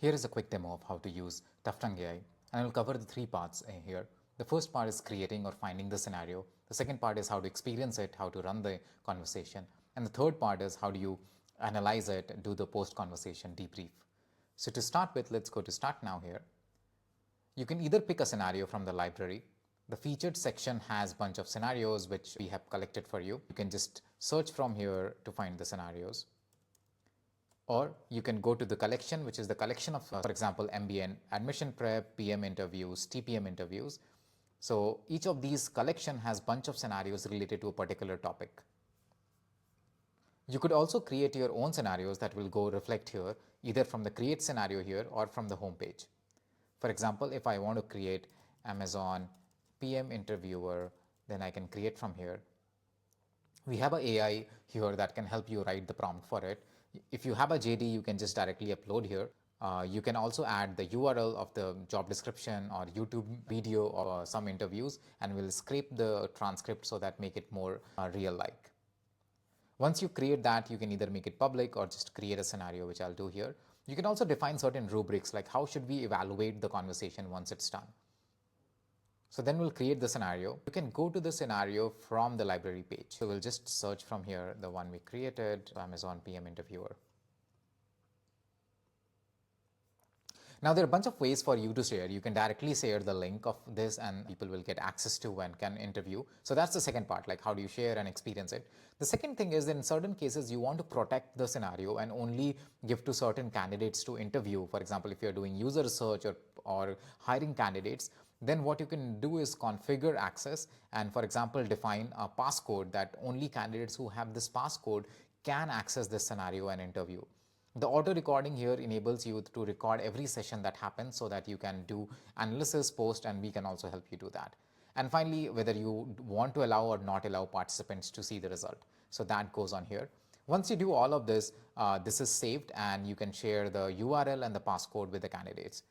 Here is a quick demo of how to use Tuftung AI, and I will cover the three parts here. The first part is creating or finding the scenario. The second part is how to experience it, how to run the conversation. And the third part is how do you analyze it, do the post-conversation debrief. So to start with, let's go to Start Now here. You can either pick a scenario from the library. The featured section has a bunch of scenarios which we have collected for you. You can just search from here to find the scenarios. Or you can go to the collection, which is the collection of, for example, MBA admission prep, PM interviews, TPM interviews. So each of these collection has a bunch of scenarios related to a particular topic. You could also create your own scenarios that will go reflect here, either from the create scenario here or from the home page. For example, if I want to create Amazon PM interviewer, then I can create from here. We have an AI here that can help you write the prompt for it. If you have a JD, you can just directly upload here. You can also add the URL of the job description or YouTube video or some interviews, and we'll scrape the transcript so that make it more real-like. Once you create that, you can either make it public or just create a scenario, which I'll do here. You can also define certain rubrics, like how should we evaluate the conversation once it's done. So then we'll create the scenario. You can go to the scenario from the library page. So we'll just search from here, the one we created, Amazon PM interviewer. Now there are a bunch of ways for you to share. You can directly share the link of this and people will get access to and can interview. So that's the second part, like how do you share and experience it. The second thing is in certain cases, you want to protect the scenario and only give to certain candidates to interview. For example, if you're doing user research or hiring candidates, then what you can do is configure access and, for example, define a passcode that only candidates who have this passcode can access this scenario and interview. The auto recording here enables you to record every session that happens so that you can do analysis, post, and we can also help you do that. And finally, whether you want to allow or not allow participants to see the result. So that goes on here. Once you do all of this, this is saved and you can share the URL and the passcode with the candidates.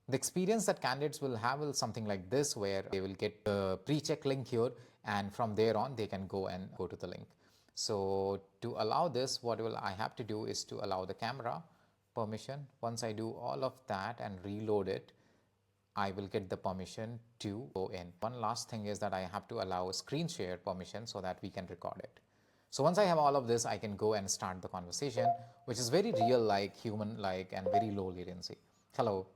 The experience that candidates will have is something like this, where they will get the pre-check link here, and from there on, they can go to the link. So to allow this, what I have to do is to allow the camera permission. Once I do all of that and reload it, I will get the permission to go in. One last thing is that I have to allow a screen share permission so that we can record it. So once I have all of this, I can go and start the conversation, which is very real-like, human-like, and very low latency. Hello.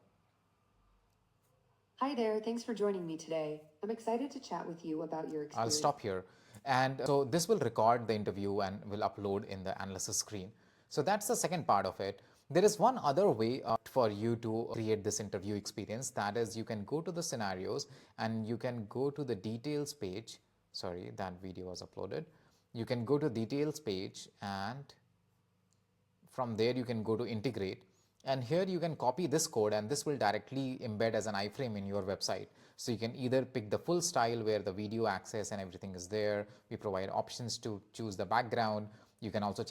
Hi there, thanks for joining me today. I'm excited to chat with you about your experience. I'll stop here. And so this will record the interview and will upload in the analysis screen. So that's the second part of it. There is one other way for you to create this interview experience. That is, you can go to the scenarios and you can go to the details page. Sorry, that video was uploaded. You can go to details page and from there you can go to integrate. And here you can copy this code and this will directly embed as an iframe in your website. So you can either pick the full style where the video access and everything is there. We provide options to choose the background. You can also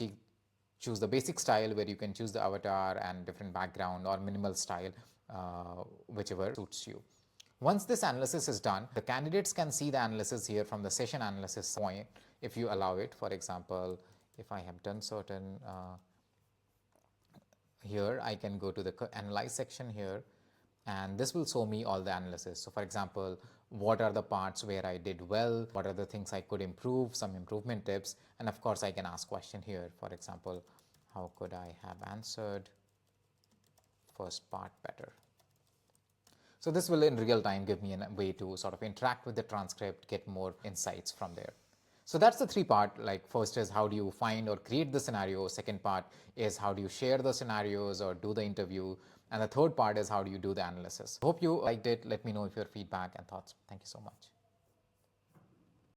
choose the basic style where you can choose the avatar and different background, or minimal style, whichever suits you. Once this analysis is done, the candidates can see the analysis here from the session analysis point if you allow it. For example, if I have done certain here, I can go to the analyze section here and this will show me all the analysis. So for example, what are the parts where I did well, what are the things I could improve, some improvement tips, and of course I can ask question here. For example, how could I have answered first part better? So this will in real time give me a way to sort of interact with the transcript, get more insights from there. So that's the three part. Like first is how do you find or create the scenario. Second part is how do you share the scenarios or do the interview. And the third part is how do you do the analysis. Hope you liked it. Let me know if your feedback and thoughts. Thank you so much.